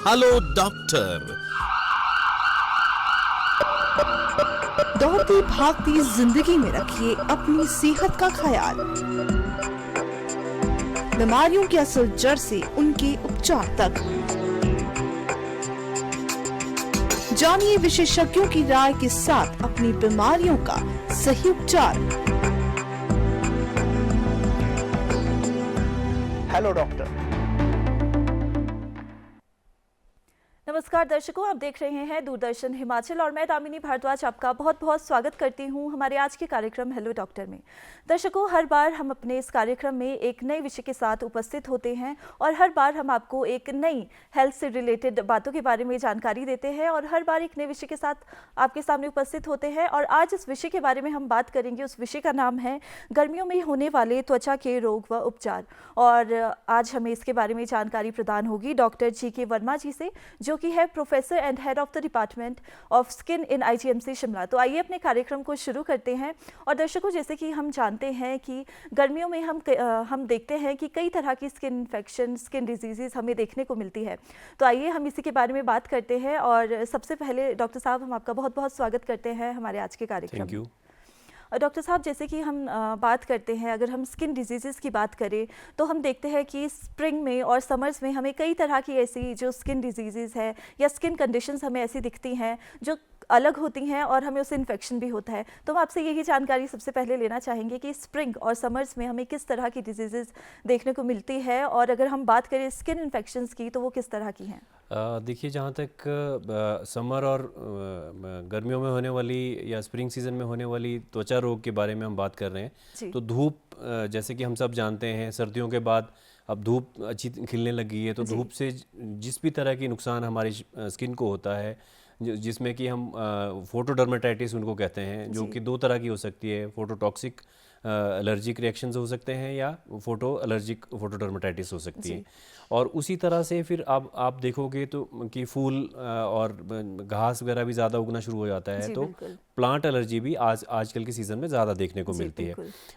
Hello doctor. दौड़ती भागती जिंदगी में रखिए अपनी सेहत का ख्याल। बीमारियों की असल जड़ से उनके उपचार तक जानिए विशेषज्ञों की राय के साथ अपनी बीमारियों का सही उपचार। Hello doctor. नमस्कार दर्शकों, आप देख रहे हैं दूरदर्शन हिमाचल और मैं दामिनी भारद्वाज आपका बहुत बहुत स्वागत करती हूं हमारे आज के कार्यक्रम हेलो डॉक्टर में। दर्शकों, हर बार हम अपने इस कार्यक्रम में एक नए विषय के साथ उपस्थित होते हैं और हर बार हम आपको एक नई हेल्थ से रिलेटेड बातों के बारे में जानकारी देते हैं और हर बार एक नए विषय के साथ आपके सामने उपस्थित होते हैं। और आज इस विषय के बारे में हम बात करेंगे। उस विषय का नाम है गर्मियों में होने वाले त्वचा के रोग व उपचार। और आज हमें इसके बारे में जानकारी प्रदान होगी डॉक्टर GK वर्मा जी से, जो कि है professor and head of the department of skin in IGMC Shimla. तो आइए अपने कार्यक्रम को शुरू करते हैं। और दर्शकों, जैसे कि हम जानते हैं कि गर्मियों में हम देखते हैं कि कई तरह की स्किन इन्फेक्शन, स्किन डिजीजेस हमें देखने को मिलती है। तो आइए हम इसी के बारे में बात करते हैं। और सबसे पहले डॉक्टर साहब, हम आपका बहुत बहुत स्वागत करते हैं हमारे आज के कार्यक्रम में। डॉक्टर साहब, जैसे कि हम बात करते हैं, अगर हम स्किन डिजीज़ की बात करें तो हम देखते हैं कि स्प्रिंग में और समर्स में हमें कई तरह की ऐसी जो स्किन डिजीज़ है या स्किन कंडीशंस हमें ऐसी दिखती हैं जो अलग होती हैं और हमें उससे इन्फेक्शन भी होता है। तो हम आपसे यही जानकारी सबसे पहले लेना चाहेंगे कि स्प्रिंग और समर्स में हमें किस तरह की डिजीज़ देखने को मिलती है, और अगर हम बात करें स्किन इन्फेक्शंस की तो वो किस तरह की हैं? देखिए, जहाँ तक समर और गर्मियों में होने वाली या स्प्रिंग सीज़न में होने वाली त्वचा रोग के बारे में हम बात कर रहे हैं, तो धूप, जैसे कि हम सब जानते हैं, सर्दियों के बाद अब धूप अच्छी खिलने लगी है, तो धूप से जिस भी तरह की नुकसान हमारी स्किन को होता है, जिसमें कि हम फोटोडर्मेटाइटिस उनको कहते हैं, जो कि दो तरह की हो सकती है। फोटोटॉक्सिक एलर्जिक रिएक्शंस हो सकते हैं या फोटो एलर्जिक फोटोडर्मेटाइटिस हो सकती है। और उसी तरह से फिर आप देखोगे तो कि फूल और घास वगैरह भी ज़्यादा उगना शुरू हो जाता है, तो प्लांट एलर्जी भी आजकल के सीज़न में ज़्यादा देखने को मिलती है।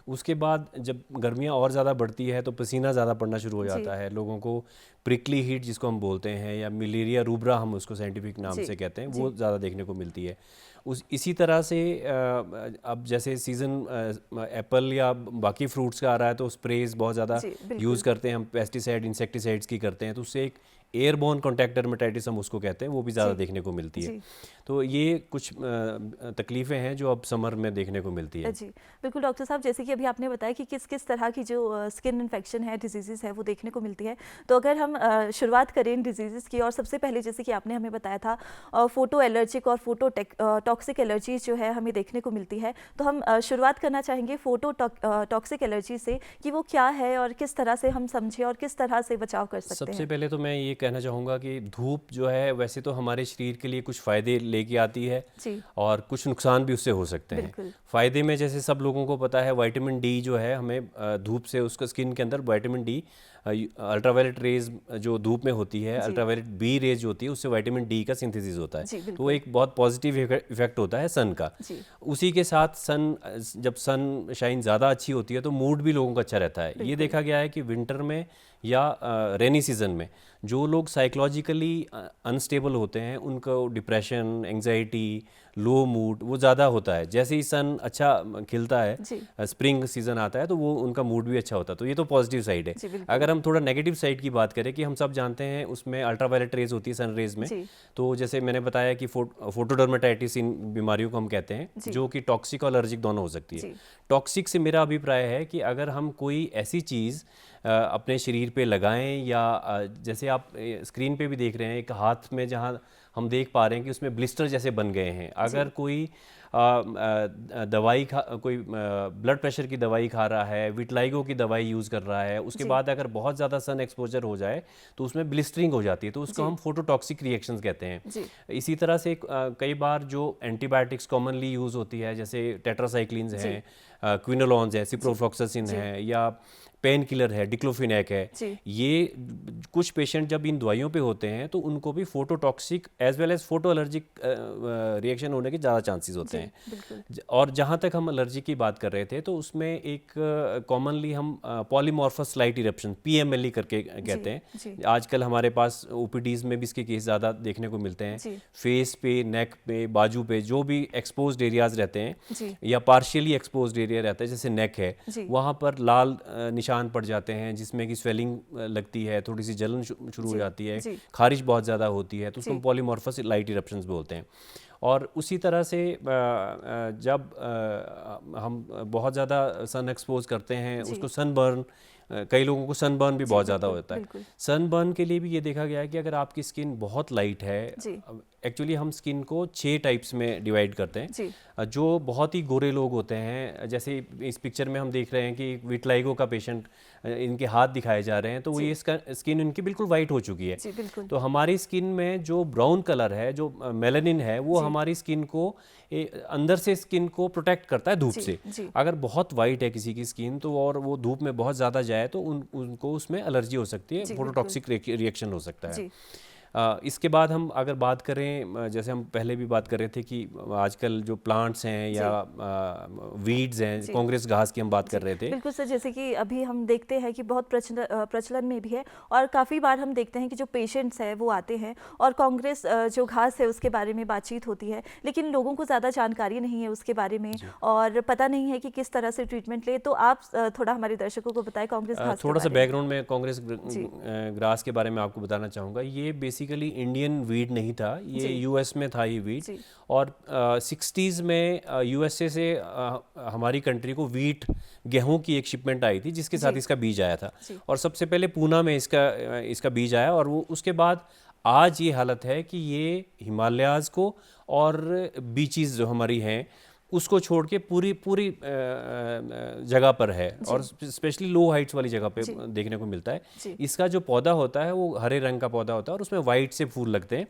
उसके बाद जब गर्मियाँ और ज़्यादा बढ़ती है तो पसीना ज़्यादा पड़ना शुरू हो जाता है, लोगों को प्रिकली हीट जिसको हम बोलते हैं, या मलेरिया रूब्रा हम उसको साइंटिफिक नाम से कहते हैं, वो ज़्यादा देखने को मिलती है। इसी तरह से अब जैसे सीज़न एप्पल या बाकी फ्रूट्स का आ रहा है, तो स्प्रेज बहुत ज़्यादा यूज़ करते हैं हम, पेस्टिसाइड इंसेक्टिसाइड्स की करते हैं, तो उससे एक एयरबोर्न कॉन्टैक्ट डर्मेटाइटिस हम उसको कहते हैं, वो भी ज़्यादा देखने को मिलती है। तो ये कुछ तकलीफ़ें हैं जो अब समर में देखने को मिलती है। जी बिल्कुल डॉक्टर साहब, जैसे कि अभी आपने बताया कि किस किस तरह की जो स्किन इन्फेक्शन है, डिजीज़ है, वो देखने को मिलती है। तो अगर हम शुरुआत करें इन डिजीज़ की, और सबसे पहले जैसे कि आपने हमें बताया था फोटो एलर्जिक और फोटो टॉक्सिक एलर्जी जो है हमें देखने को मिलती है, तो हम शुरुआत करना चाहेंगे फोटो टॉक्सिक एलर्जी से कि वो क्या है और किस तरह से हम समझें और किस तरह से बचाव कर सकते हैं। सबसे पहले तो मैं ये कहना चाहूँगा कि धूप जो है वैसे तो हमारे शरीर के लिए कुछ फ़ायदे लेके आती है और कुछ नुकसान भी उससे हो सकते हैं। फ़ायदे में जैसे सब लोगों को पता है, विटामिन डी जो है हमें धूप से, उसका स्किन के अंदर विटामिन डी, अल्ट्रावायलेट रेज जो धूप में होती है, अल्ट्रावायलेट बी रेज जो होती है, उससे विटामिन डी का सिंथेसिस होता है, तो वो एक बहुत पॉजिटिव इफेक्ट होता है सन का। उसी के साथ जब सन शाइन ज़्यादा अच्छी होती है तो मूड भी लोगों का अच्छा रहता है। ये देखा गया है कि विंटर में या रेनी सीजन में जो लोग साइकोलॉजिकली अनस्टेबल होते हैं, उनको डिप्रेशन, एंग्जाइटी, लो मूड वो ज़्यादा होता है। जैसे ही सन अच्छा खिलता है, स्प्रिंग सीजन आता है, तो वो उनका मूड भी अच्छा होता है। तो ये तो पॉजिटिव साइड है। अगर हम थोड़ा नेगेटिव साइड की बात करें, कि हम सब जानते हैं उसमें अल्ट्रावायलेट रेज होती है सन रेज में, तो जैसे मैंने बताया कि फोटोडर्मेटाइटिस इन बीमारियों को हम कहते हैं, जो कि टॉक्सिक और एलर्जिक दोनों हो सकती है। टॉक्सिक से मेरा अभिप्राय है कि अगर हम कोई ऐसी चीज़ अपने शरीर पे लगाएं, या जैसे आप स्क्रीन पे भी देख रहे हैं, एक हाथ में जहां हम देख पा रहे हैं कि उसमें ब्लिस्टर जैसे बन गए हैं। अगर कोई दवाई कोई ब्लड प्रेशर की दवाई खा रहा है, विटलाइगो की दवाई यूज़ कर रहा है, उसके बाद अगर बहुत ज़्यादा सन एक्सपोजर हो जाए तो उसमें ब्लिस्टरिंग हो जाती है, तो उसको हम फोटोटॉक्सिक रिएक्शंस कहते हैं। इसी तरह से कई बार जो एंटीबायोटिक्स कॉमनली यूज़ होती है, जैसे टेट्रासाइक्लिन्स हैं, क्विनोलॉन्स है, सिप्रोफ्लॉक्सासिन है, या पेन किलर है, डिक्लोफिनेक है, ये कुछ पेशेंट जब इन दवाइयों पे होते हैं तो उनको भी phototoxic as well as photo allergic reaction होने के ज़्यादा चांसेस होते हैं। और जहाँ तक हम एलर्जी की बात कर रहे थे तो उसमें एक कॉमनली हम पॉलीमॉर्फस लाइट इरप्शन PMLE करके कहते हैं। आजकल हमारे पास OPDs में भी इसके केस ज़्यादा देखने को मिलते हैं। फेस पे, नेक पे, बाजू पे जो भी एक्सपोज्ड एरियाज रहते हैं या पार्शियली एक्सपोज्ड एरिया रहता है जैसे नेक है, वहाँ पर लाल निशान पड़ जाते हैं जिसमें कि स्वेलिंग लगती है, थोड़ी सी जलन शुरू हो जाती है, खारिश बहुत ज़्यादा होती है, तो उसको पॉलीमॉर्फस लाइट इरप्शंस बोलते हैं। और उसी तरह से जब हम बहुत ज़्यादा सन एक्सपोज करते हैं उसको सनबर्न, कई लोगों को सनबर्न भी बहुत ज़्यादा होता है। सनबर्न के लिए भी ये देखा गया है कि अगर आपकी स्किन बहुत लाइट है, एक्चुअली हम स्किन को 6 टाइप्स में डिवाइड करते हैं। जो बहुत ही गोरे लोग होते हैं, जैसे इस पिक्चर में हम देख रहे हैं कि विटलाइगो का पेशेंट, इनके हाथ दिखाए जा रहे हैं, तो वो ये स्किन इनकी बिल्कुल वाइट हो चुकी है। तो हमारी स्किन में जो ब्राउन कलर है, जो मेलानिन है, वो हमारी स्किन को अंदर से स्किन को प्रोटेक्ट करता है धूप से। अगर बहुत वाइट है किसी की स्किन तो और वो धूप में बहुत ज़्यादा जाए तो उनको उसमें एलर्जी हो सकती है, फोटोटॉक्सिक रिएक्शन हो सकता है। इसके बाद हम अगर बात करें, जैसे हम पहले भी बात कर रहे थे कि आजकल जो प्लांट्स हैं या वीड्स हैं, कांग्रेस घास की हम बात कर रहे थे। बिल्कुल सर, जैसे कि अभी हम देखते हैं कि बहुत प्रचलन में भी है और काफ़ी बार हम देखते हैं कि जो पेशेंट्स हैं वो आते हैं और कांग्रेस जो घास है उसके बारे में बातचीत होती है, लेकिन लोगों को ज़्यादा जानकारी नहीं है उसके बारे में और पता नहीं है कि किस तरह से ट्रीटमेंट ले। तो आप थोड़ा हमारे दर्शकों को बताएं कांग्रेस घास थोड़ा सा बैकग्राउंड में कांग्रेस ग्रास के बारे में आपको बताना चाहूँगा। ये बेसिकली इंडियन वीड नहीं था, ये US में था ये वीड, और 60s में USA से हमारी कंट्री को वीट, गेहूं की एक शिपमेंट आई थी जिसके साथ इसका बीज आया था और सबसे पहले पूना में इसका बीज आया और वो उसके बाद आज ये हालत है कि ये हिमालयाज़ को और बीचेस जो हमारी हैं उसको छोड़ के पूरी जगह पर है और स्पेशली लो हाइट्स वाली जगह पे देखने को मिलता है। इसका जो पौधा होता है वो हरे रंग का पौधा होता है और उसमें वाइट से फूल लगते हैं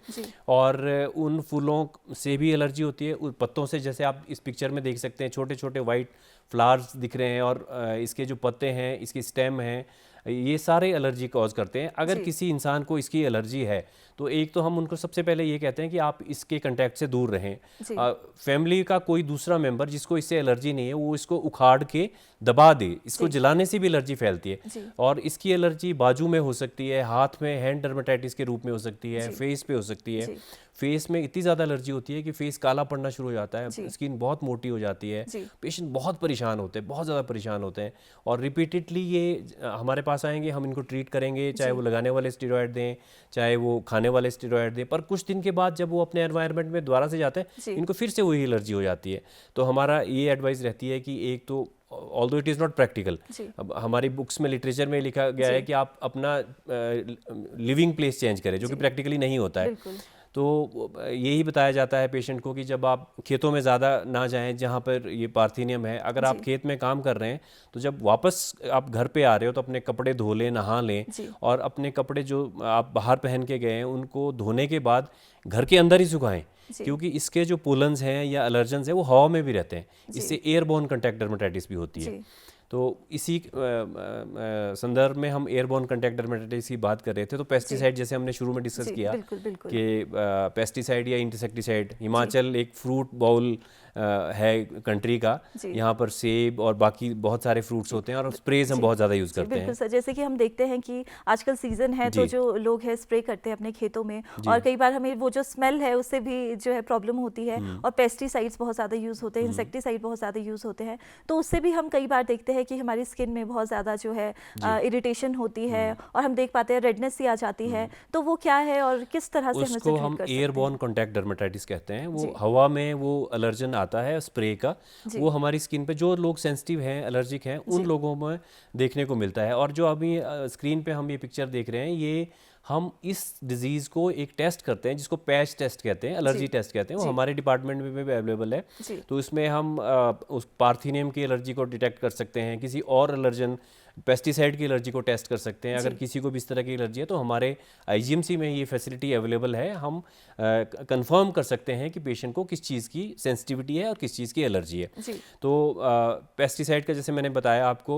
और उन फूलों से भी एलर्जी होती है। उन पत्तों से, जैसे आप इस पिक्चर में देख सकते हैं, छोटे छोटे वाइट फ्लावर्स दिख रहे हैं और इसके जो पत्ते हैं, इसकी स्टेम हैं, ये सारे एलर्जी कॉज करते हैं। अगर किसी इंसान को इसकी एलर्जी है तो एक तो हम उनको सबसे पहले ये कहते हैं कि आप इसके कांटेक्ट से दूर रहें। फैमिली का कोई दूसरा मेंबर जिसको इससे एलर्जी नहीं है वो इसको उखाड़ के दबा दे, इसको जलाने से भी एलर्जी फैलती है और इसकी एलर्जी बाजू में हो सकती है, हाथ में हैंड डर्मेटाइटिस के रूप में हो सकती है, फेस पे हो सकती है। फेस में इतनी ज़्यादा एलर्जी होती है कि फेस काला पड़ना शुरू हो जाता है, स्किन बहुत मोटी हो जाती है, पेशेंट बहुत परेशान होते हैं, बहुत ज़्यादा परेशान होते हैं और रिपीटेडली ये हमारे पास आएंगे, हम इनको ट्रीट करेंगे, चाहे वो लगाने वाले स्टेरॉयड दें, चाहे वो खाने वाले स्टेरॉयड दें, पर कुछ दिन के बाद जब वो अपने एनवायरनमेंट में दोबारा से जाते हैं इनको फिर से वही एलर्जी हो जाती है। तो हमारा ये एडवाइस रहती है कि एक तो although it is not practical, अब हमारी बुक्स में, लिटरेचर में लिखा गया है कि आप अपना लिविंग प्लेस चेंज करें, जो कि प्रैक्टिकली नहीं होता है। तो यही बताया जाता है पेशेंट को कि जब आप खेतों में ज़्यादा ना जाएं जहाँ पर ये पार्थिनियम है। अगर आप खेत में काम कर रहे हैं तो जब वापस आप घर पे आ रहे हो तो अपने कपड़े धो लें, नहा लें और अपने कपड़े जो आप बाहर पहन के गए हैं उनको धोने के बाद घर के अंदर ही सुखाएं, क्योंकि इसके जो पोलन्स हैं या एलर्जेंस हैं वो हवा में भी रहते हैं, इससे एयरबोर्न कांटेक्ट डर्मेटाइटिस भी होती है। तो इसी संदर्भ में हम एयरबोर्न कांटेक्ट डर्मेटाइटिस की बात कर रहे थे। तो पेस्टिसाइड, जैसे हमने शुरू में डिस्कस किया कि पेस्टिसाइड या इंसेक्टिसाइड, हिमाचल एक फ्रूट बाउल है कंट्री का, यहाँ पर सेब और बाकी बहुत सारे फ्रूट्स होते हैं और स्प्रेज हम बहुत ज़्यादा यूज़ करते हैं। बिल्कुल सर, जैसे कि हम देखते हैं कि आजकल सीजन है तो जो लोग हैं स्प्रे करते हैं अपने खेतों में और कई बार हमें वो जो स्मेल है उससे भी जो है प्रॉब्लम होती है और पेस्टिसाइड्स बहुत ज़्यादा यूज़ होते हैं, इंसेक्टिसाइड बहुत ज़्यादा यूज़ होते हैं, तो उससे भी हम कई बार देखते हैं कि हमारी स्किन में बहुत ज़्यादा जो है इरिटेशन होती है और हम देख पाते हैं रेडनेस सी आ जाती है। तो वो क्या है और किस तरह से उसको हम एयरबोर्न कांटेक्ट डर्मेटाइटिस कहते हैं। वो हवा में वो एलर्जन आता है स्प्रे का, वो हमारी स्किन पे, जो लोग सेंसिटिव हैं, एलर्जिक हैं, उन लोगों में देखने को मिलता है। और जो अभी स्क्रीन पे हम ये पिक्चर देख रहे हैं, ये हम इस डिजीज़ को एक टेस्ट करते हैं जिसको पैच टेस्ट कहते हैं, एलर्जी टेस्ट कहते हैं, वो हमारे डिपार्टमेंट में भी अवेलेबल है। तो इसमें हम उस पार्थिनियम की एलर्जी को डिटेक्ट कर सकते हैं, किसी और एलर्जन पेस्टिसाइड की एलर्जी को टेस्ट कर सकते हैं। अगर किसी को भी इस तरह की एलर्जी है तो हमारे IGMC में ये फैसिलिटी अवेलेबल है। हम कंफर्म कर सकते हैं कि पेशेंट को किस चीज़ की सेंसिटिविटी है और किस चीज़ की एलर्जी है। तो पेस्टिसाइड का जैसे मैंने बताया आपको,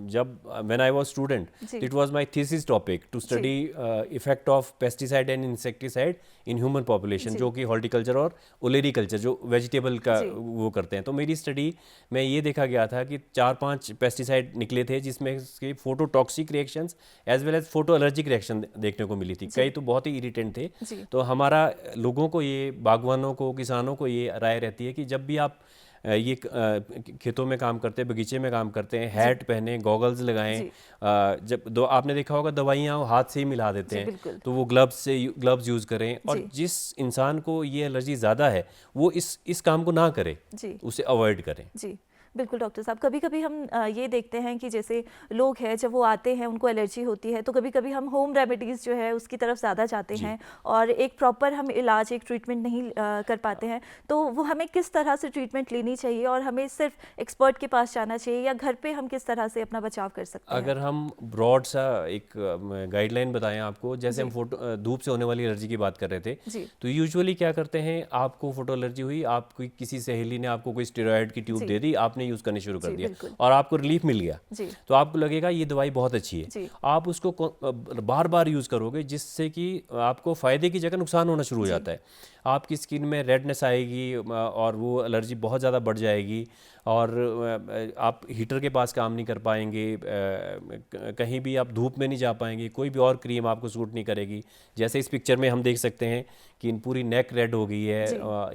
जब when I was student it was my thesis topic to study effect of pesticide and insecticide in human population, जो कि हॉर्टिकल्चर और ओलेरीकल्चर जो वेजिटेबल का वो करते हैं। तो मेरी स्टडी में ये देखा गया था कि 4-5 पेस्टिसाइड निकले थे जिसमें इसके phototoxic reactions as well as photo allergic reaction देखने को मिली थी। कई तो बहुत ही इरिटेंट थे। तो हमारा लोगों को, ये बागवानों को, किसानों को ये राय रहती है कि जब भी आप ये खेतों में काम करते हैं, बगीचे में काम करते हैं, हैट पहने, गॉगल्स लगाएं। जब आपने देखा होगा दवाइयाँ हाथ से ही मिला देते हैं, तो वो ग्लव्स यूज़ करें। और जिस इंसान को ये एलर्जी ज़्यादा है वो इस काम को ना करे, उसे अवॉइड करें। जी बिल्कुल डॉक्टर साहब, कभी कभी हम ये देखते हैं कि जैसे लोग हैं जब वो आते हैं उनको एलर्जी होती है, तो कभी कभी हम होम रेमेडीज़ जो है उसकी तरफ ज़्यादा जाते हैं और एक प्रॉपर हम इलाज, एक ट्रीटमेंट नहीं कर पाते हैं। तो वो हमें किस तरह से ट्रीटमेंट लेनी चाहिए और हमें सिर्फ एक्सपर्ट के पास जाना चाहिए या घर पे हम किस तरह से अपना बचाव कर सकते हैं? अगर हम ब्रॉड सा एक गाइडलाइन बताएं आपको, जैसे हम धूप से होने वाली एलर्जी की बात कर रहे थे, तो यूजुअली क्या करते हैं, आपको फोटो एलर्जी हुई, आपको किसी सहेली ने आपको कोई स्टेरॉइड की ट्यूब दे दी, आपने यूज करने शुरू कर दिया और आपको रिलीफ मिल गया, तो आपको लगेगा ये दवाई बहुत अच्छी है। आप उसको बार बार यूज करोगे जिससे कि आपको फायदे की जगह नुकसान होना शुरू हो जाता है। आपकी स्किन में रेडनेस आएगी और वो एलर्जी बहुत ज़्यादा बढ़ जाएगी और आप हीटर के पास काम नहीं कर पाएंगे, कहीं भी आप धूप में नहीं जा पाएंगे, कोई भी और क्रीम आपको सूट नहीं करेगी। जैसे इस पिक्चर में हम देख सकते हैं कि पूरी नेक रेड हो गई है,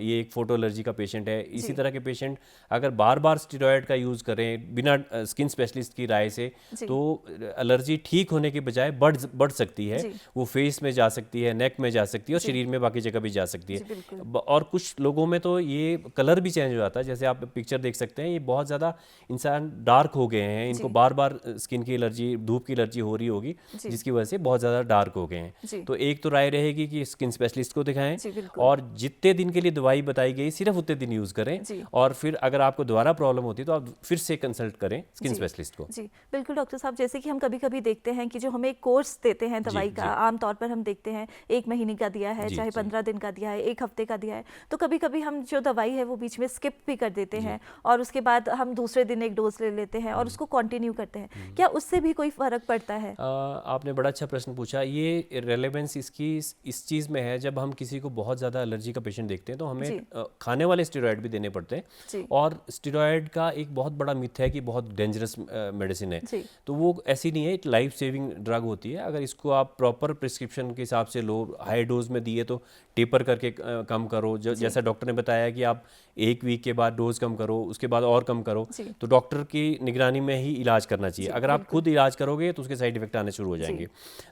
ये एक फोटो एलर्जी का पेशेंट है। इसी तरह के पेशेंट अगर बार बार स्टेरॉयड का यूज़ करें बिना स्किन स्पेशलिस्ट की राय से, तो एलर्जी ठीक होने के बजाय बढ़ सकती है। वो फेस में जा सकती है, नेक में जा सकती है और शरीर में बाकी जगह भी जा सकती है। और कुछ लोगों में तो ये कलर भी चेंज हो जाता है, जैसे आप पिक्चर देख सकते हैं, ये बहुत ज़्यादा इंसान डार्क हो गए हैं, इनको बार बार स्किन की एलर्जी, धूप की एलर्जी हो रही होगी जिसकी वजह से बहुत ज़्यादा डार्क हो गए हैं। तो एक तो राय रहेगी कि स्किन स्पेशलिस्ट को दिखाएं और जितने दिन के लिए दवाई बताई गई सिर्फ उतने दिन यूज़ करें, और फिर अगर आपको दोबारा प्रॉब्लम होती है तो आप फिर से कंसल्ट करें स्किन स्पेशलिस्ट को। जी बिल्कुल डॉक्टर साहब, जैसे कि हम कभी कभी देखते हैं कि जो हमें एक कोर्स देते हैं दवाई का, आमतौर पर हम देखते हैं 1 महीने का दिया है, चाहे 15 दिन का दिया है, 1 हफ्ते का दिया है, तो कभी कभी हम जो दवाई है वो बीच में स्किप भी कर देते हैं और उसके बाद हम दूसरे दिन एक डोज ले लेते हैं और उसको कंटिन्यू करते हैं। क्या उससे भी कोई फर्क पड़ता है? आपने बड़ा अच्छा प्रश्न पूछा। ये रेलेवेंस इसकी इस चीज़ में है, जब हम किसी को बहुत ज़्यादा एलर्जी का पेशेंट देखते हैं तो हमें खाने वाले स्टेरॉयड भी देने पड़ते हैं, और स्टेरॉयड का एक बहुत बड़ा मिथ है कि बहुत डेंजरस मेडिसिन है, तो वो ऐसी नहीं है, एक लाइफ सेविंग ड्रग होती है। अगर इसको आप प्रॉपर प्रिस्क्रिप्शन के हिसाब से लो, हाई डोज में दिए तो टेपर करके कम करो, जैसा डॉक्टर ने बताया कि आप 1 वीक के बाद डोज कम करो, उसके बाद और कम करो, तो डॉक्टर की निगरानी में ही इलाज करना चाहिए। अगर आप खुद इलाज करोगे तो उसके साइड इफेक्ट आने शुरू हो जाएंगे।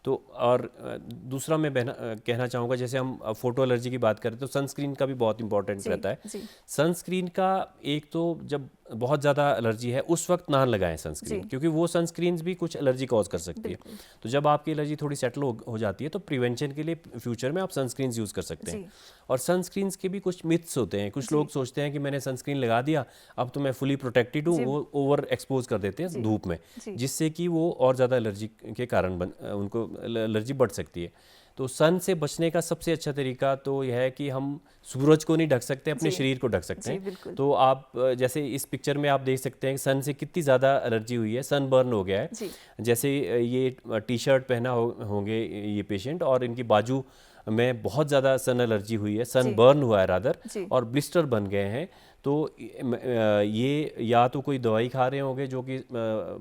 तो और दूसरा मैं कहना चाहूँगा, जैसे हम फोटो एलर्जी की बात करें तो सनस्क्रीन का भी बहुत इंपॉर्टेंट रहता है। सनस्क्रीन का एक तो जब बहुत ज़्यादा एलर्जी है उस वक्त ना लगाएं सनस्क्रीन, क्योंकि वो सनस्क्रीन भी कुछ एलर्जी कॉज कर सकती है। तो जब आपकी एलर्जी थोड़ी सेटल हो जाती है तो प्रिवेंशन के लिए फ्यूचर में आप सनस्क्रीन यूज़ कर सकते हैं। और सनस्क्रीन के भी कुछ मिथ्स होते हैं। कुछ लोग सोचते हैं कि मैंने सनस्क्रीन लगा दिया अब तो मैं फुली प्रोटेक्टेड हूँ, वो ओवर एक्सपोज कर देते हैं धूप में, जिससे कि वो और ज़्यादा एलर्जी के कारण उनको एलर्जी बढ़ सकती है। तो सन से बचने का सबसे अच्छा तरीका तो यह है कि हम सूरज को नहीं ढक सकते, अपने शरीर को ढक सकते हैं। तो आप जैसे इस पिक्चर में आप देख सकते हैं सन से कितनी ज़्यादा एलर्जी हुई है, सन बर्न हो गया है। जैसे ये टी शर्ट पहना होंगे ये पेशेंट और इनकी बाजू में बहुत ज़्यादा सन एलर्जी हुई है, सन बर्न हुआ है रादर, और ब्लिस्टर बन गए हैं। तो ये या तो कोई दवाई खा रहे होंगे जो कि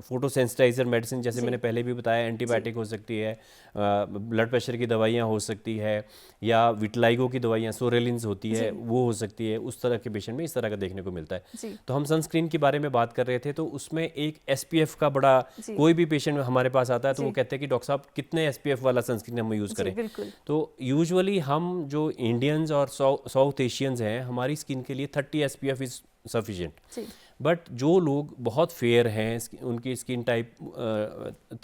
फोटोसेंसिटाइजर मेडिसिन, जैसे मैंने पहले भी बताया, एंटीबायोटिक हो सकती है, ब्लड प्रेशर की दवाइयाँ हो सकती है, या विटलाइगो की दवाइयाँ सोरेलिन्स होती है वो हो सकती है। उस तरह के पेशेंट में इस तरह का देखने को मिलता है। तो हम सनस्क्रीन के बारे में बात कर रहे थे, तो उसमें एक SPF का बड़ा, कोई भी पेशेंट हमारे पास आता है तो वो कहते हैं कि डॉक्टर साहब कितने SPF वाला सनस्क्रीन हम यूज़ करें। तो यूजुअली हम जो इंडियंस और साउथ एशियंस हैं, हमारी स्किन के लिए 30 SPF इज सफिशिएंट। बट जो लोग बहुत फेयर हैं, उनकी स्किन टाइप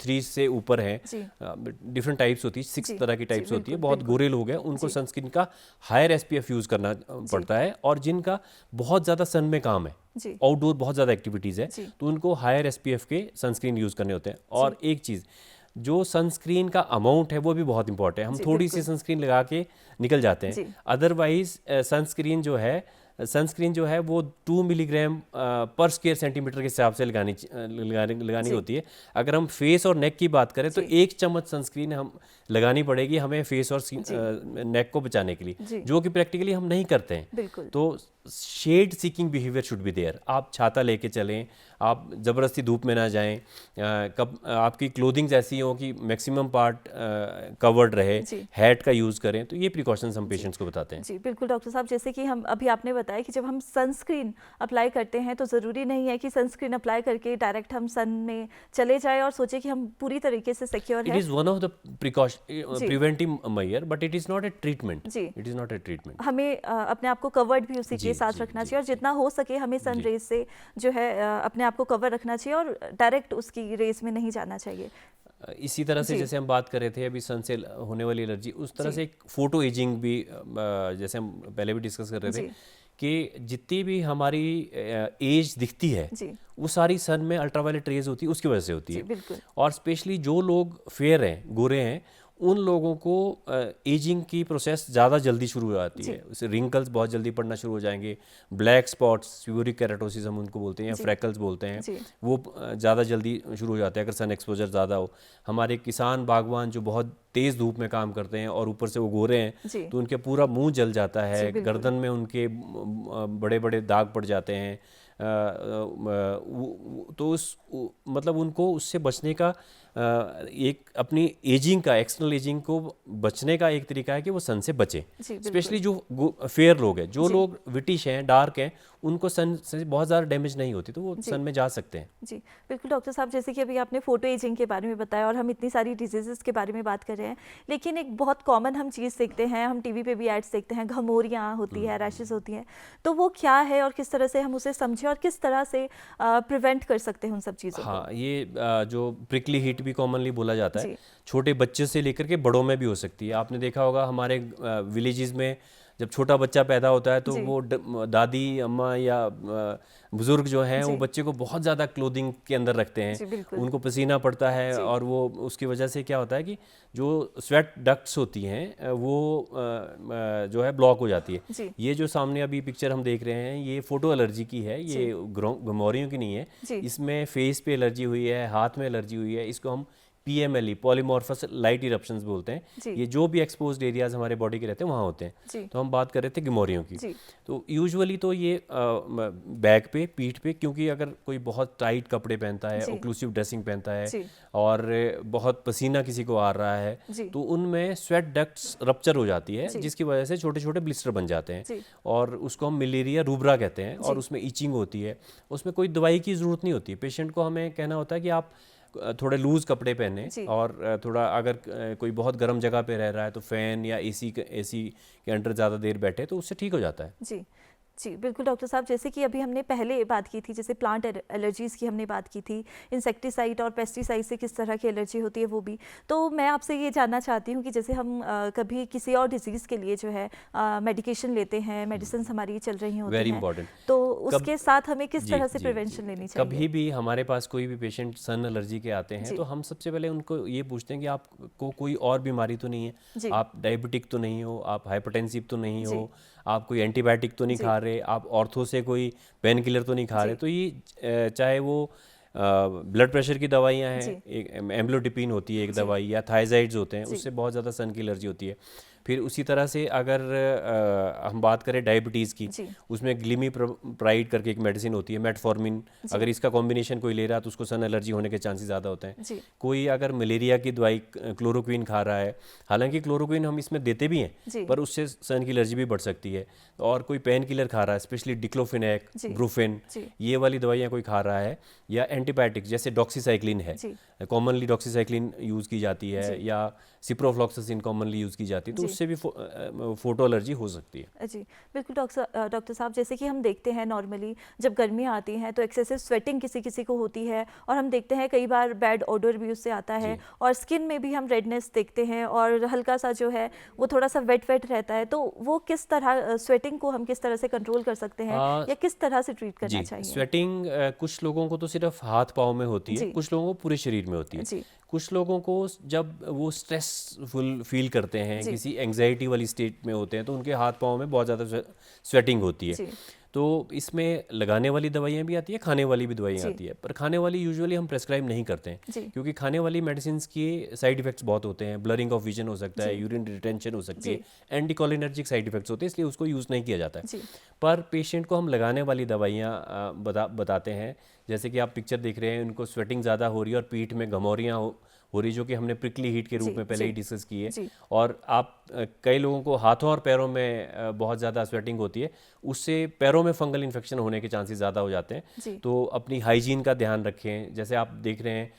3 से ऊपर है, डिफरेंट टाइप्स होती है, 6 तरह की टाइप्स होती है, बहुत गोरे लोग हैं, उनको सनस्क्रीन का हायर SPF यूज़ करना पड़ता है। और जिनका बहुत ज़्यादा सन में काम है, आउटडोर बहुत ज़्यादा एक्टिविटीज़ है, तो उनको हायर SPF के सनस्क्रीन यूज़ करने होते हैं। और एक चीज़, जो सनस्क्रीन का अमाउंट है वो भी बहुत इंपॉर्टेंट है। हम थोड़ी सी सनस्क्रीन लगा के निकल जाते हैं, अदरवाइज सनस्क्रीन जो है वो 2 मिलीग्राम पर स्क्वायर सेंटीमीटर के हिसाब से लगानी होती है। अगर हम फेस और नेक की बात करें तो 1 चम्मच सनस्क्रीन हम लगानी पड़ेगी हमें फेस और नेक को बचाने के लिए, जो कि प्रैक्टिकली हम नहीं करते हैं। तो shade seeking behaviour should be there. आप छाता लेके चलें, आप ज़बरदस्ती धूप में ना जाएं, कब आपकी क्लोथिंग्स ऐसी हो कि मैक्सिमम पार्ट कवर्ड रहे, हैट का यूज़ करें। तो ये प्रिकॉशंस हम पेशेंट्स को बताते हैं। जी बिल्कुल डॉक्टर साहब, जैसे कि हम अभी आपने बताया कि जब हम सनस्क्रीन अप्लाई करते हैं तो ज़रूरी नहीं है कि सनस्क्रीन अप्लाई करके डायरेक्ट हम सन में चले जाएं और सोचें कि हम पूरी तरीके से सिक्योर हैं। It is one of the preventive measure, but it is not a treatment. It is not a treatment. हमें अपने आप को कवर्ड भी उसी के साथ रखना चाहिए और जितना हो सके हमें सन रेज से जो है अपने आप को कवर रखना चाहिए और डायरेक्ट उसकी रेस में नहीं जाना चाहिए। इसी तरह से जैसे हम बात कर रहे थे अभी सन से होने वाली एलर्जी, उस तरह से एक फोटो एजिंग भी, जैसे हम पहले भी डिस्कस कर रहे थे कि जितनी भी हमारी एज दिखती है वो सारी सन में अल्ट्रावायलेट रेज होती है, उसकी वजह से होती है। और स्पेशली जो लोग फेयर हैं, गोरे हैं, उन लोगों को एजिंग की प्रोसेस ज़्यादा जल्दी शुरू हो जाती है। उससे रिंकल्स बहुत जल्दी पड़ना शुरू हो जाएंगे, ब्लैक स्पॉट्स, सीबोरिक केराटोसिस हम उनको बोलते हैं या फ्रैकल्स बोलते हैं, वो ज़्यादा जल्दी शुरू हो जाते हैं अगर सन एक्सपोजर ज़्यादा हो। हमारे किसान बागवान जो बहुत तेज़ धूप में काम करते हैं और ऊपर से वो गोरे हैं, तो उनके पूरा मुंह जल जाता है, गर्दन में उनके बड़े बड़े दाग पड़ जाते हैं। तो मतलब उनको उससे बचने का एक अपनी एजिंग का, एक्सटर्नल एजिंग को बचने का एक तरीका है कि वो सन से बचें। स्पेशली जो फेयर लोग हैं, जो लोग विटिश हैं, डार्क हैं, उनको सन से बहुत ज़्यादा डैमेज नहीं होती, तो वो सन में जा सकते हैं। जी बिल्कुल डॉक्टर साहब, जैसे कि अभी आपने फोटो एजिंग के बारे में बताया और हम इतनी सारी डिजीज़ेस के बारे में बात कर रहे हैं, लेकिन एक बहुत कॉमन हम चीज़ देखते हैं, हम टीवी पे भी एड्स देखते हैं, घमौरियाँ होती है, रैशेस होती हैं, तो वो क्या है और किस तरह से हम उसे समझें और किस तरह से प्रिवेंट कर सकते हैं उन सब चीज़ों को? हाँ, ये जो प्रिकली हीट भी कॉमनली बोला जाता है, छोटे बच्चे से लेकर के बड़ों में भी हो सकती है। आपने देखा होगा हमारे विलेजेस में जब छोटा बच्चा पैदा होता है तो वो दादी अम्मा या बुजुर्ग जो हैं वो बच्चे को बहुत ज़्यादा क्लोथिंग के अंदर रखते हैं, उनको पसीना पड़ता है और वो उसकी वजह से क्या होता है कि जो स्वेट डक्ट्स होती हैं वो जो है ब्लॉक हो जाती है। ये जो सामने अभी पिक्चर हम देख रहे हैं ये फोटो एलर्जी की है, ये घमौरियों की नहीं है। इसमें फेस पे एलर्जी हुई है, हाथ में एलर्जी हुई है, इसको हम PMLE पॉलीमॉर्फस लाइट इरप्शंस बोलते हैं। ये जो भी एक्सपोज्ड एरियाज हमारे बॉडी के रहते हैं वहाँ होते हैं। तो हम बात कर रहे थे घमौरियों की। तो यूजुअली तो ये बैक पे, पीठ पे, क्योंकि अगर कोई बहुत टाइट कपड़े पहनता है, ओक्लूसिव ड्रेसिंग पहनता है और बहुत पसीना किसी को आ रहा है, तो उनमें स्वेट डक्ट्स रप्चर हो जाती है, जिसकी वजह से छोटे छोटे ब्लिस्टर बन जाते हैं और उसको हम मलेरिया रूब्रा कहते हैं और उसमें ईचिंग होती है। उसमें कोई दवाई की ज़रूरत नहीं होती। पेशेंट को हमें कहना होता है कि आप थोड़े लूज कपड़े पहने और थोड़ा अगर कोई बहुत गर्म जगह पे रह रहा है तो फैन या एसी के अंडर ज़्यादा देर बैठे तो उससे ठीक हो जाता है। जी बिल्कुल डॉक्टर साहब, जैसे कि अभी हमने पहले बात की थी, जैसे प्लांट एलर्जीज़ की हमने बात की थी, इंसेक्टिसाइड और पेस्टिसाइड से किस तरह की एलर्जी होती है वो भी, तो मैं आपसे ये जानना चाहती हूँ कि जैसे हम कभी किसी और डिजीज़ के लिए जो है मेडिकेशन लेते हैं, मेडिसिन हमारी चल रही होती वेरी हैं, इंपॉर्टेंट, तो उसके साथ हमें किस तरह से प्रिवेंशन लेनी चाहिए? कभी भी हमारे पास कोई भी पेशेंट सन एलर्जी के आते हैं तो हम सबसे पहले उनको ये पूछते हैं कि आपको कोई और बीमारी तो नहीं है, आप डायबिटिक तो नहीं हो, आप हाइपरटेंसिव तो नहीं हो, आप कोई एंटीबायोटिक तो नहीं खा रहे, आप ऑर्थो से कोई पेन किलर तो नहीं खा रहे। तो ये चाहे वो ब्लड प्रेशर की दवाइयाँ हैं, एक एम्लोडिपिन होती है एक दवाई, या थायजाइड्स होते हैं, उससे बहुत ज़्यादा सन की एलर्जी होती है। फिर उसी तरह से अगर हम बात करें डायबिटीज़ की, उसमें ग्लिमीप्राइड करके एक मेडिसिन होती है, मेटफॉर्मिन, अगर इसका कॉम्बिनेशन कोई ले रहा है तो उसको सन एलर्जी होने के चांसेस ज़्यादा होते हैं। कोई अगर मलेरिया की दवाई क्लोरोक्विन खा रहा है, हालांकि क्लोरोक्विन हम इसमें देते भी हैं पर उससे सन की एलर्जी भी बढ़ सकती है। और कोई पेन किलर खा रहा है, स्पेशली डिक्लोफिनेक, ब्रूफेन, ये वाली दवाइयाँ कोई खा रहा है, या एंटीबायोटिक जैसे डॉक्सीसाइक्लिन है, कॉमनली डॉक्सीसाइक्लिन यूज़ की जाती है, या सिप्रोफ्लॉक्सासिन कॉमनली यूज़ की जाती है, तो उससे भी फोटो एलर्जी हो सकती है। जी बिल्कुल डॉक्टर साहब, जैसे कि हम देखते हैं नॉर्मली जब गर्मियाँ आती हैं तो एक्सेसिव स्वेटिंग किसी किसी को होती है, और हम देखते हैं कई बार बैड ओडोर भी उससे आता है, और स्किन में भी हम रेडनेस देखते हैं और हल्का सा जो है वो थोड़ा सा वेट रहता है। तो वो किस तरह स्वेटिंग को हम किस तरह से कंट्रोल कर सकते हैं या किस तरह से ट्रीट करना चाहिए? स्वेटिंग कुछ लोगों को तो सिर्फ हाथ पाँव में होती है, कुछ लोगों को पूरे शरीर में होती है। कुछ लोगों को जब वो स्ट्रेसफुल फील करते हैं, किसी एंग्जाइटी वाली स्टेट में होते हैं, तो उनके हाथ पाँव में बहुत ज़्यादा स्वेटिंग होती है। तो इसमें लगाने वाली दवाइयाँ भी आती है, खाने वाली भी दवाइयाँ आती है, पर खाने वाली यूजुअली हम प्रेस्क्राइब नहीं करते हैं, क्योंकि खाने वाली मेडिसिन के साइड इफेक्ट्स बहुत होते हैं। ब्लरिंग ऑफ विजन हो सकता है, यूरिन रिटेंशन हो सकती है, एंटीकोलिनर्जिक साइड इफेक्ट्स होते हैं, इसलिए उसको यूज़ नहीं किया जाता है। पर पेशेंट को हम लगाने वाली दवाइयाँ बताते हैं। जैसे कि आप पिक्चर देख रहे हैं, उनको स्वेटिंग ज़्यादा हो रही है और पीठ में घमौरियाँ हो रही, जो कि हमने प्रिकली हीट के रूप में पहले ही डिस्कस की है। और आप कई लोगों को हाथों और पैरों में बहुत ज़्यादा स्वेटिंग होती है, उससे पैरों में फंगल इन्फेक्शन होने के चांसेस ज़्यादा हो जाते हैं। तो अपनी हाइजीन का ध्यान रखें। जैसे आप देख रहे हैं,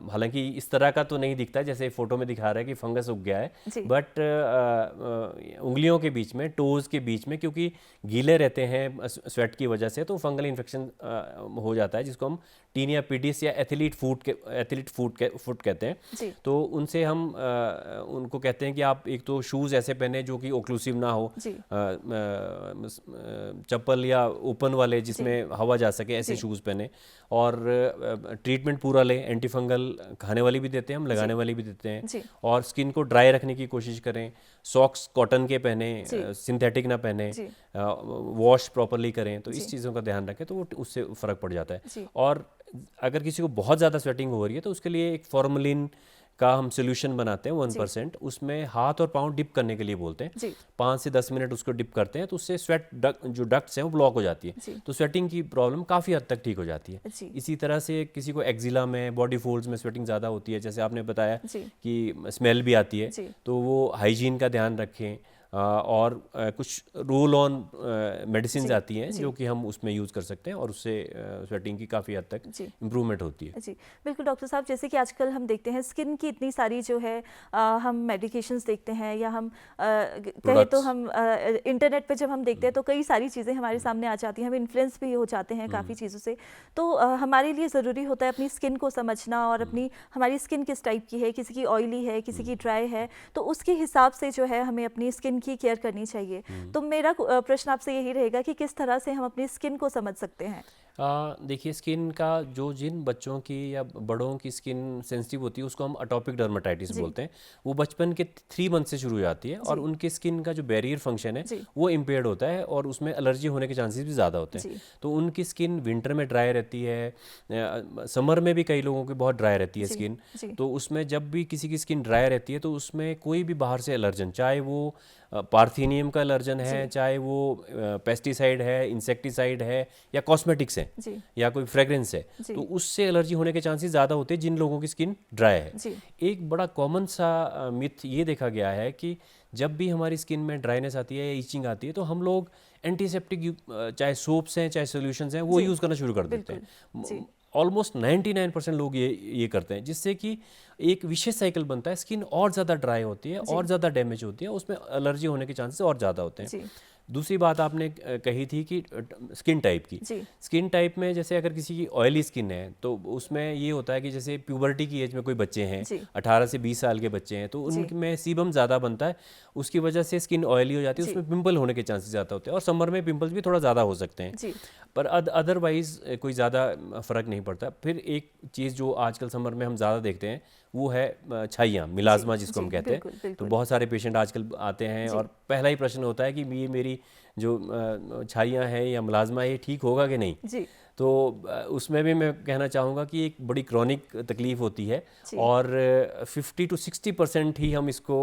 हालांकि इस तरह का तो नहीं दिखता है जैसे फोटो में दिखा रहा है कि फंगस उग गया है, बट उंगलियों के बीच में, टोज के बीच में, क्योंकि गीले रहते हैं स्वेट की वजह से, तो फंगल इन्फेक्शन हो जाता है, जिसको हम टीनिया पीडिस या एथलीट फुट कहते हैं। तो उनसे हम उनको कहते हैं कि आप एक तो शूज़ ऐसे पहने जो कि ओक्लूसिव ना हो, चप्पल या ओपन वाले जिसमें हवा जा सके, ऐसे शूज़ पहने, और ट्रीटमेंट पूरा लें। एंटीफंगल खाने वाली भी देते हैं हम, लगाने वाली भी देते हैं, और स्किन को ड्राई रखने की कोशिश करें। सॉक्स कॉटन के पहने, सिंथेटिक ना पहने, वॉश प्रॉपरली करें। तो इस चीज़ों का ध्यान रखें, तो वो उससे फ़र्क पड़ जाता है। और अगर किसी को बहुत ज़्यादा स्वेटिंग हो रही है तो उसके लिए एक फॉर्मलिन का हम सोल्यूशन बनाते हैं 1%, उसमें हाथ और पाँव डिप करने के लिए बोलते हैं। 5 से 10 मिनट उसको डिप करते हैं, तो उससे स्वेट जो डक्ट्स हैं वो ब्लॉक हो जाती है, तो स्वेटिंग की प्रॉब्लम काफ़ी हद तक ठीक हो जाती है। इसी तरह से किसी को एक्जिला में, बॉडी फोल्ड्स में स्वेटिंग ज़्यादा होती है, जैसे आपने बताया कि स्मेल भी आती है, तो वो हाइजीन का ध्यान रखें। और कुछ रोल ऑन मेडिसिन आती हैं जो कि हम उसमें यूज़ कर सकते हैं, और उससे स्वेटिंग की काफ़ी हद तक इम्प्रूवमेंट होती है। जी बिल्कुल डॉक्टर साहब, जैसे कि आजकल हम देखते हैं स्किन की इतनी सारी जो है हम मेडिकेशंस देखते हैं, या हम कहें तो हम इंटरनेट पे जब हम देखते हैं तो कई सारी चीज़ें हमारे सामने आ जाती हैं, हम इन्फ्लुएंस भी हो जाते हैं काफ़ी चीज़ों से। तो हमारे लिए ज़रूरी होता है अपनी स्किन को समझना, और अपनी हमारी स्किन किस टाइप की है, किसी की ऑयली है, किसी की ड्राई है, तो उसके हिसाब से जो है हमें अपनी स्किन की केयर करनी चाहिए। तो मेरा प्रश्न आपसे यही रहेगा कि किस तरह से हम अपनी स्किन को समझ सकते हैं? देखिए, स्किन का जिन बच्चों की या बड़ों की स्किन सेंसिटिव होती है उसको हम अटोपिक डर्मेटाइटिस बोलते हैं। वो बचपन के 3 मंथ से शुरू हो जाती है, और उनके स्किन का जो बैरियर फंक्शन है वो इम्पेयर्ड होता है, और उसमें एलर्जी होने के चांसेस भी ज़्यादा होते हैं। तो उनकी स्किन विंटर में ड्राई रहती है, समर में भी कई लोगों की बहुत ड्राई रहती है स्किन। तो उसमें जब भी किसी की स्किन ड्राई रहती है तो उसमें कोई भी बाहर से एलर्जन, चाहे वो पार्थेनियम का एलर्जन है, चाहे वो पेस्टिसाइड है, इंसेक्टिसाइड है, या कॉस्मेटिक्स है, या कोई फ्रेग्रेंस है, तो उससे एलर्जी होने के चांसेस ज़्यादा होते हैं जिन लोगों की स्किन ड्राई है। एक बड़ा कॉमन सा मिथ ये देखा गया है कि जब भी हमारी स्किन में ड्राइनेस आती है या ईचिंग आती है तो हम लोग एंटीसेप्टिक, चाहे सोप्स हैं चाहे सोल्यूशंस हैं, वो यूज़ करना शुरू कर देते हैं। ऑलमोस्ट 99% लोग ये करते हैं, जिससे कि एक विशेष साइकिल बनता है, स्किन और ज़्यादा ड्राई होती है, और ज़्यादा डैमेज होती है, उसमें एलर्जी होने के चांसेस और ज़्यादा होते हैं। दूसरी बात आपने कही थी कि स्किन टाइप की, स्किन टाइप में जैसे अगर किसी की ऑयली स्किन है तो उसमें ये होता है कि जैसे प्यूबर्टी की एज में कोई बच्चे हैं, 18 से 20 साल के बच्चे हैं, तो उनमें सीबम ज़्यादा बनता है, उसकी वजह से स्किन ऑयली हो जाती है, उसमें पिंपल होने के चांसेस ज़्यादा होते हैं, और समर में पिंपल्स भी थोड़ा ज़्यादा हो सकते हैं, पर अदरवाइज़ कोई ज़्यादा फ़र्क नहीं पड़ता। फिर एक चीज़ जो आजकल समर में हम ज़्यादा देखते हैं वो है छाइयाँ, मिलाजमा जिसको हम कहते हैं। तो बहुत सारे पेशेंट आजकल आते हैं और पहला ही प्रश्न होता है कि ये मेरी जो छाइयाँ हैं या मिलाजमा है ये ठीक होगा कि नहीं। तो उसमें भी मैं कहना चाहूँगा कि एक बड़ी क्रॉनिक तकलीफ़ होती है, और 50 to 60% ही हम इसको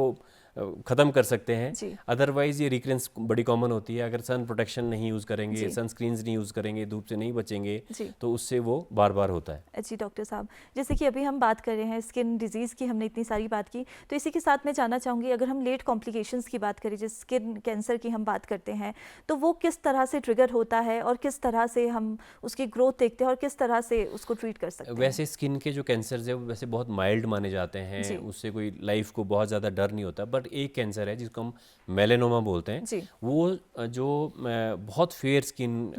ख़त्म कर सकते हैं, अदरवाइज़ ये रिकरेंस बड़ी कॉमन होती है। अगर सन प्रोटेक्शन नहीं यूज़ करेंगे, सनस्क्रीन्स नहीं यूज़ करेंगे, धूप से नहीं बचेंगे, तो उससे वो बार बार होता है। जी डॉक्टर साहब, जैसे कि अभी हम बात कर रहे हैं स्किन डिजीज़ की, हमने इतनी सारी बात की, तो इसी के साथ मैं जानना चाहूँगी अगर हम लेट कॉम्प्लिकेशंस की बात करें, जैसे स्किन कैंसर की हम बात करते हैं, तो वो किस तरह से ट्रिगर होता है और किस तरह से हम उसकी ग्रोथ देखते हैं और किस तरह से उसको ट्रीट कर सकते हैं? वैसे स्किन के जो कैंसर है वो वैसे बहुत माइल्ड माने जाते हैं, उससे कोई लाइफ को बहुत ज़्यादा डर नहीं होता, बट पर एक कैंसर है जिसको हम मेलेनोमा बोलते हैं, वो जो बहुत फेयर स्किन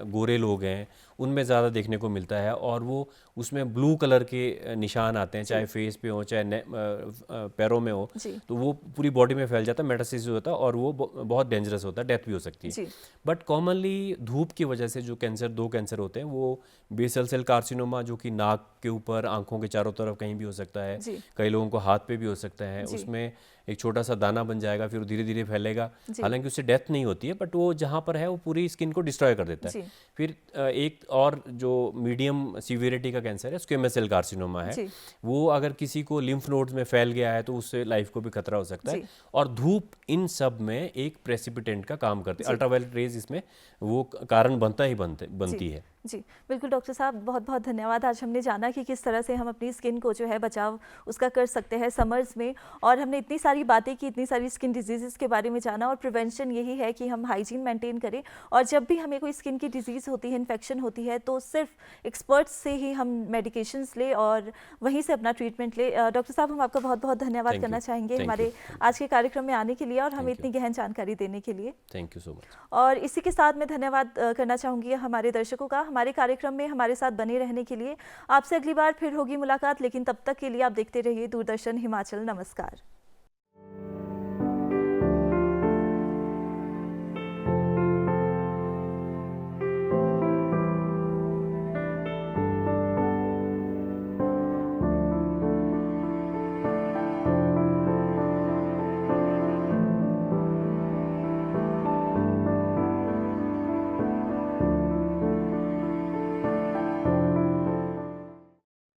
गोरे लोग हैं उनमें ज़्यादा देखने को मिलता है, और वो उसमें ब्लू कलर के निशान आते हैं, चाहे फेस पे हो चाहे पैरों में हो, तो वो पूरी बॉडी में फैल जाता है, मेटास्टेसिस होता है और वो बहुत डेंजरस होता है, डेथ भी हो सकती है। बट कॉमनली धूप की वजह से जो कैंसर, 2 कैंसर होते हैं, वो बेसल सेल कार्सिनोमा जो कि नाक के ऊपर, आंखों के चारों तरफ कहीं भी हो सकता है, कई लोगों को हाथ पे भी हो सकता है, उसमें एक छोटा सा दाना बन जाएगा, फिर धीरे धीरे फैलेगा, हालांकि उससे डेथ नहीं होती है, बट वो जहाँ पर है वो पूरी स्किन को डिस्ट्रॉय कर देता है। फिर एक और जो मीडियम सीवियरिटी का कैंसर है, स्क्वेमस सेल कार्सिनोमा है, वो अगर किसी को लिम्फ नोड्स में फैल गया है तो उससे लाइफ को भी खतरा हो सकता है। और धूप इन सब में एक प्रेसिपिटेंट का काम करती है, अल्ट्रावायलेट रेज इसमें वो कारण बनती है। जी बिल्कुल डॉक्टर साहब, बहुत बहुत धन्यवाद। आज हमने जाना कि किस तरह से हम अपनी स्किन को जो है बचाव उसका कर सकते हैं समर्स में, और हमने इतनी सारी बातें की, इतनी सारी स्किन डिजीज़ के बारे में जाना, और प्रिवेंशन यही है कि हम हाइजीन मेंटेन करें, और जब भी हमें कोई स्किन की डिजीज़ होती है, इन्फेक्शन होती है, तो सिर्फ एक्सपर्ट्स से ही हम मेडिकेशंस ले और वहीं से अपना ट्रीटमेंट ले। डॉक्टर साहब, हम आपका बहुत बहुत धन्यवाद करना चाहेंगे हमारे आज के कार्यक्रम में आने के लिए और हमें इतनी गहन जानकारी देने के लिए। Thank you so much. और इसी के साथ मैं धन्यवाद करना चाहूँगी हमारे दर्शकों का, हमारे कार्यक्रम में हमारे साथ बने रहने के लिए। आपसे अगली बार फिर होगी मुलाकात, लेकिन तब तक के लिए आप देखते रहिए दूरदर्शन हिमाचल। नमस्कार।